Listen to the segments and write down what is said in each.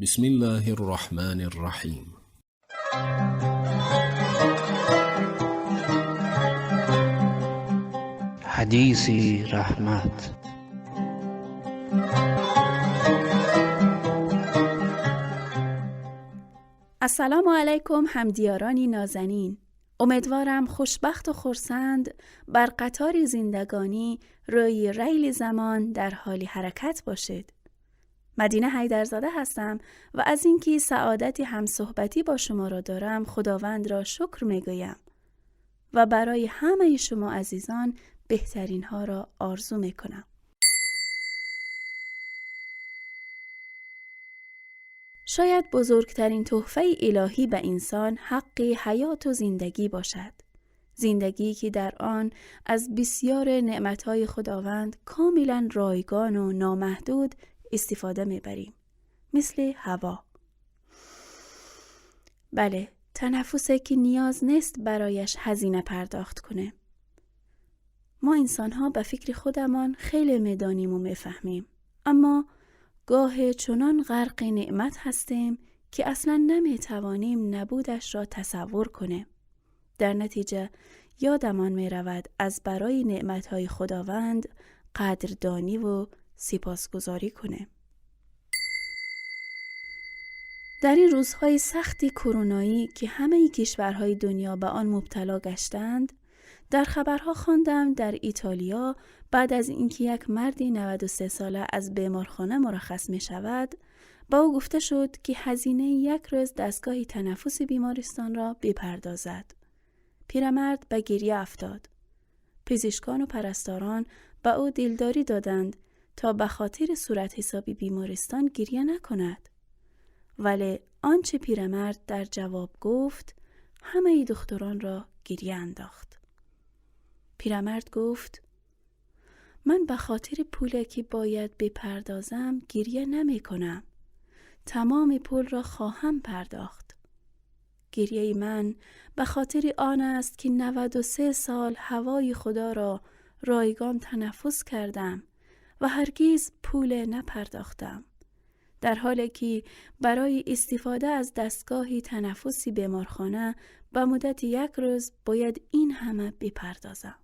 بسم الله الرحمن الرحیم. حدیثی رحمت. السلام علیکم همدیارانی نازنین. امیدوارم خوشبخت و خرسند بر قطار زندگانی روی ریل زمان در حال حرکت باشید. مدینه حیدرزاده هستم و از اینکه سعادتی همصحبتی با شما را دارم خداوند را شکر میگویم و برای همه شما عزیزان بهترین ها را آرزو میکنم. شاید بزرگترین تحفه الهی به انسان حق حیات و زندگی باشد. زندگی که در آن از بسیار نعمتهای خداوند کاملا رایگان و نامحدود استفاده میبریم. مثل هوا. بله، تنفسی که نیاز نیست برایش هزینه پرداخت کنه. ما انسان‌ها به فکر خودمان خیلی میدانیم و میفهمیم. اما گاه چنان غرق نعمت هستیم که اصلا نمیتوانیم نبودش را تصور کنیم. در نتیجه یادمان میرود از برای نعمتهای خداوند قدردانی و سپاسگزاری کنیم. در این روزهای سختی کرونایی که همه کشورهای دنیا به آن مبتلا گشتند، در خبرها خواندم در ایتالیا بعد از اینکه یک مردی 93 ساله از بیمارخانه مرخص می شود، با او گفته شد که هزینه یک روز دستگاه تنفسی بیمارستان را بپردازد. پیرمرد به گریه افتاد. پزشکان و پرستاران به او دلداری دادند تا به خاطر صورت حساب بیمارستان گریه نکند. ولی آنچه پیرمرد در جواب گفت همه دختران را گریه انداخت. پیرمرد گفت: من به خاطر پولی که باید بپردازم گریه نمی کنم. تمام پول را خواهم پرداخت. گریه من به خاطر آن است که 93 سال هوای خدا را رایگان تنفس کردم و هرگز پول نپرداختم. در حالی که برای استفاده از دستگاه تنفسی بیمارخانه به مدت یک روز باید این همه بپردازم.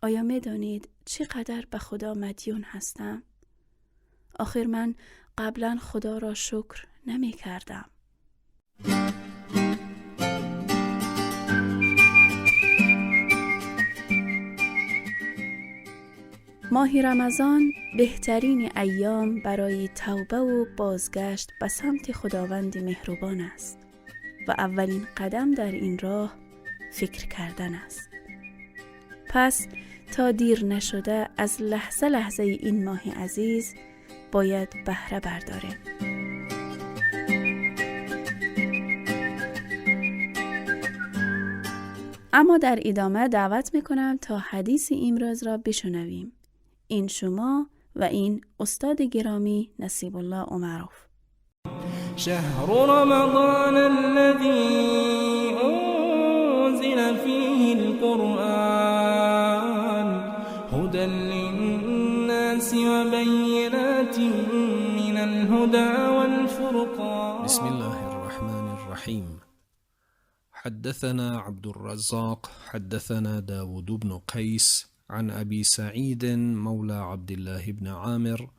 آیا می دانید چقدر به خدا مدیون هستم؟ آخر من قبلا خدا را شکر نمی کردم. ماه رمضان بهترین ایام برای توبه و بازگشت به سمت خداوند مهربان است و اولین قدم در این راه فکر کردن است. پس تا دیر نشده از لحظه لحظه این ماه عزیز باید بهره برداریم. اما در ادامه دعوت میکنم تا حدیث امروز را بشنویم. این شما و این استاد گرامی نصیب الله عمروف. شهر رمضان الذي أنزل فيه القرآن هدى للناس وبينات من الهدى والفرقان. بسم الله الرحمن الرحیم. حدثنا عبد الرزاق حدثنا داود بن قيس عن أبي سعيد مولى عبد الله بن عامر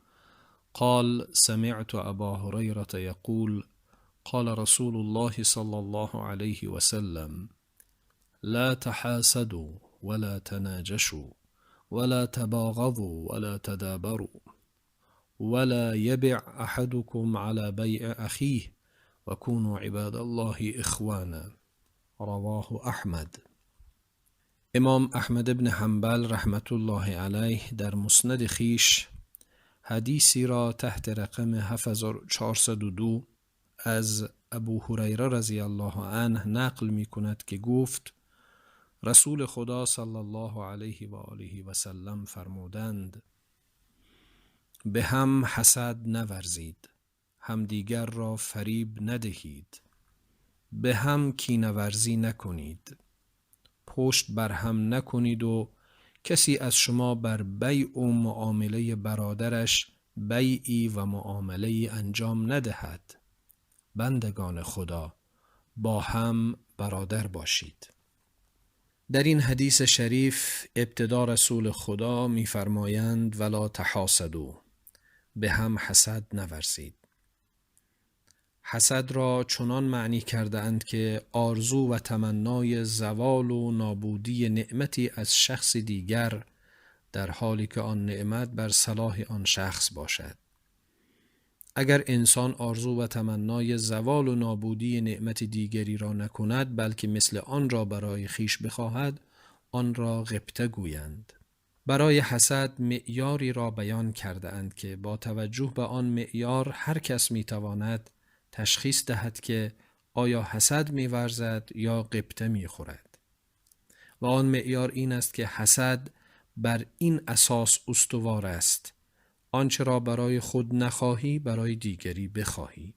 قال: سمعت أبا هريرة يقول: قال رسول الله صلى الله عليه وسلم: لا تحاسدوا ولا تناجشوا ولا تباغضوا ولا تدابروا ولا يبع أحدكم على بيع أخيه وكونوا عباد الله إخوانا. رواه احمد. امام احمد بن حنبل رحمت الله علیه در مسند خیش حدیثی را تحت رقم 7402 از ابو هریره رضی الله عنه نقل می کند که گفت: رسول خدا صلی الله علیه و آله و سلم فرمودند: به هم حسد نورزید، همدیگر را فریب ندهید، به هم کینه‌ورزی نکنید، پشت بر هم نکنید و کسی از شما بر بیع و معامله برادرش بیعی و معامله‌ای انجام ندهد. بندگان خدا، با هم برادر باشید. در این حدیث شریف ابتدا رسول خدا می‌فرمایند ولا تحاسدوا، به هم حسد نورزید. حسد را چنان معنی کرده اند که آرزو و تمنای زوال و نابودی نعمتی از شخص دیگر در حالی که آن نعمت بر صلاح آن شخص باشد. اگر انسان آرزو و تمنای زوال و نابودی نعمت دیگری را نکند بلکه مثل آن را برای خیش بخواهد، آن را غبطه گویند. برای حسد معیاری را بیان کرده اند که با توجه به آن معیار هر کس میتواند تشخیص دهد که آیا حسد می‌ورزد یا غبطه می‌خورد. و آن معیار این است که حسد بر این اساس استوار است: آنچه را برای خود نخواهی برای دیگری بخواهی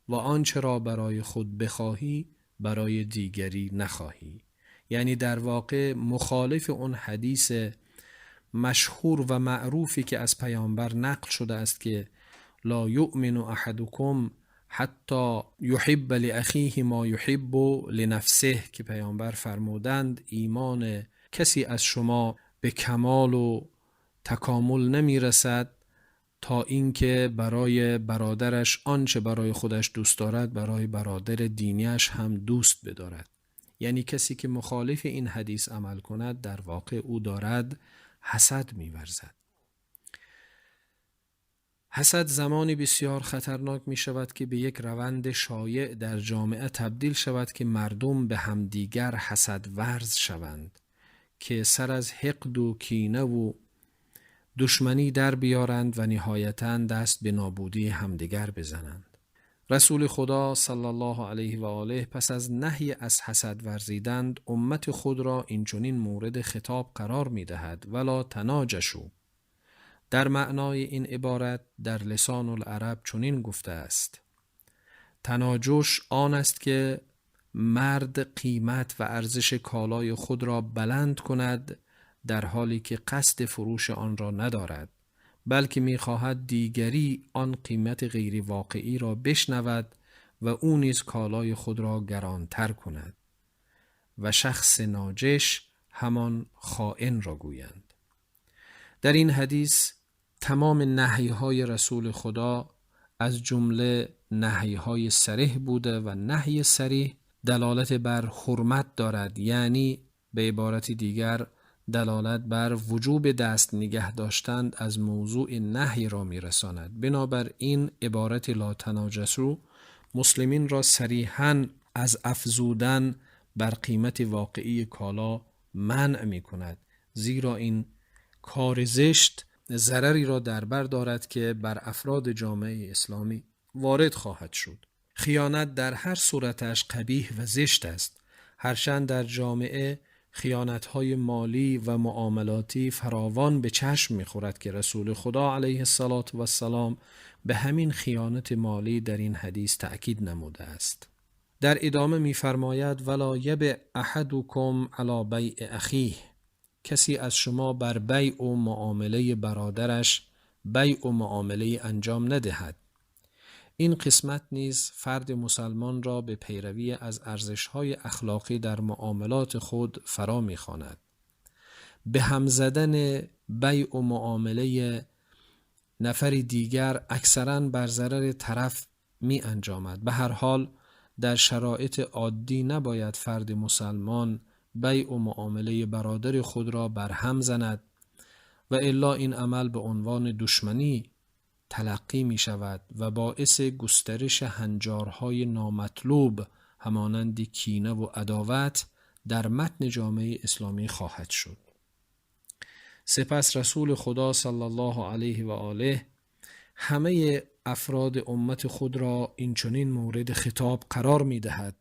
و آنچه را برای خود بخواهی برای دیگری نخواهی. یعنی در واقع مخالف اون حدیث مشهور و معروفی که از پیامبر نقل شده است که لا یؤمن احدکم حتی یحب لاخیه ما یحب لنفسه، که پیامبر فرمودند ایمان کسی از شما به کمال و تکامل نمی رسد تا اینکه برای برادرش آنچه برای خودش دوست دارد برای برادر دینیش هم دوست بدارد. یعنی کسی که مخالف این حدیث عمل کند در واقع او دارد حسد می ورزد. حسد زمانی بسیار خطرناک می شود که به یک روند شایع در جامعه تبدیل شود که مردم به همدیگر حسد ورز شوند که سر از حقد و کینه و دشمنی در بیارند و نهایتاً دست به نابودی همدیگر بزنند. رسول خدا صلی الله علیه و آله پس از نهی از حسد ورزیدن امت خود را اینچنین مورد خطاب قرار می دهد: ولا تناجشوا. در معنای این عبارت در لسان العرب چنین گفته است: تناجش آن است که مرد قیمت و ارزش کالای خود را بلند کند در حالی که قصد فروش آن را ندارد، بلکه می‌خواهد دیگری آن قیمت غیر واقعی را بشنود و او نیز کالای خود را گرانتر کند. و شخص ناجش همان خائن را گویند. در این حدیث تمام نهی‌های رسول خدا از جمله نهی‌های صریح بوده و نهی صریح دلالت بر حرمت دارد، یعنی به عبارت دیگر دلالت بر وجوب دست نگه داشتن از موضوع نهی را میرساند. بنابراین عبارت لا تناجسوا مسلمین را صریحاً از افزودن بر قیمت واقعی کالا منع می کند، زیرا این کار زشت ضرری را در بر دارد که بر افراد جامعه اسلامی وارد خواهد شد. خیانت در هر صورتش قبیح و زشت است، هرچند در جامعه خیانت‌های مالی و معاملاتی فراوان به چشم می‌خورد که رسول خدا علیه السلام به همین خیانت مالی در این حدیث تأکید نموده است. در ادامه می‌فرماید ولا یبع احدکم علی بیع اخیه. کسی از شما بر بیع و معامله برادرش بیع و معامله انجام ندهد. این قسمت نیز فرد مسلمان را به پیروی از ارزش‌های اخلاقی در معاملات خود فرا می‌خواند. به هم زدن بیع و معامله نفر دیگر اکثراً بر ضرر طرف می انجامد. به هر حال در شرایط عادی نباید فرد مسلمان بیع و معامله برادر خود را برهم زند و الا این عمل به عنوان دشمنی تلقی می شود و باعث گسترش هنجارهای نامطلوب همانند کینه و عداوت در متن جامعه اسلامی خواهد شد. سپس رسول خدا صلی الله علیه و آله همه افراد امت خود را اینچنین مورد خطاب قرار می دهد: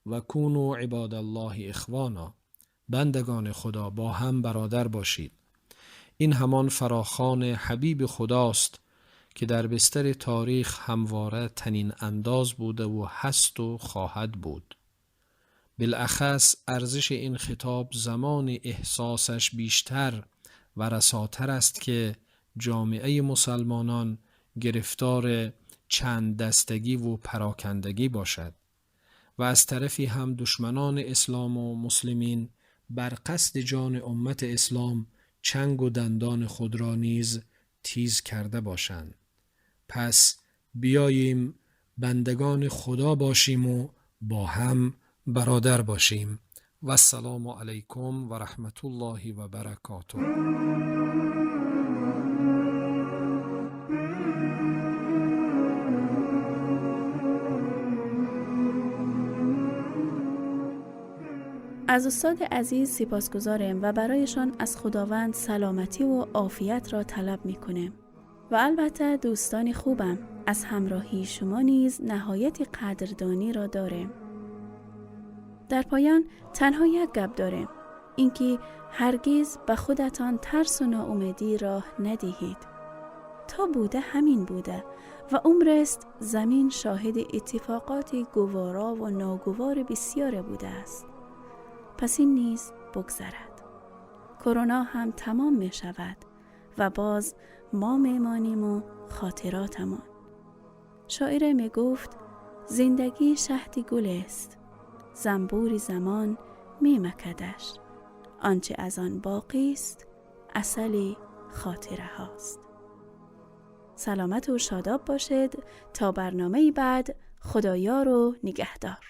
و کونوا عباد الله اخوانا. بندگان خدا با هم برادر باشید. این همان فراخوان حبیب خداست که در بستر تاریخ همواره تنین انداز بوده و هست و خواهد بود. بالاخص ارزش این خطاب زمان احساسش بیشتر و رساتر است که جامعه مسلمانان گرفتار چند دستگی و پراکندگی باشد و از طرفی هم دشمنان اسلام و مسلمین بر قصد جان امت اسلام چنگ و دندان خود را نیز تیز کرده باشند. پس بیاییم بندگان خدا باشیم و با هم برادر باشیم. و السلام علیکم و رحمت الله و برکاته. از استاد عزیز سپاسگزاریم و برایشان از خداوند سلامتی و عافیت را طلب می‌کنیم. و البته دوستان خوبم، از همراهی شما نیز نهایت قدردانی را داریم. در پایان تنها یک گپ داریم، اینکه هرگز به خودتان ترس و ناامیدی راه ندهید. تا بوده همین بوده و عمر است زمین شاهد اتفاقات گوارا و ناگوار بسیار بوده است. پس این نیز بگذرد. کرونا هم تمام می شود و باز ما میمانیم و خاطراتمان. شاعر می گفت زندگی شهد گل است، زنبور زمان می مکدش، آنچه از آن باقی است عسل خاطره هاست. سلامت و شاداب باشد تا برنامه بعد. خدایار و نگهدار.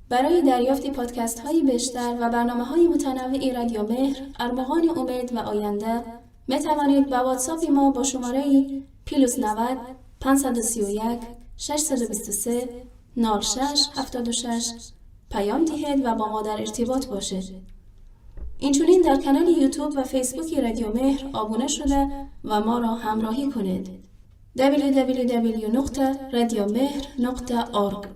برای دریافت پادکست های بیشتر و برنامه های متنوعی رادیو مهر، ارمغان امید و آینده می توانید با واتساپ ما با شماره +90 531 623 0676 پیام دهید و با ما در ارتباط باشید. اینچنین در کانال یوتیوب و فیسبوک رادیو مهر آبونه شده و ما را همراهی کنید. www.radiomehr.org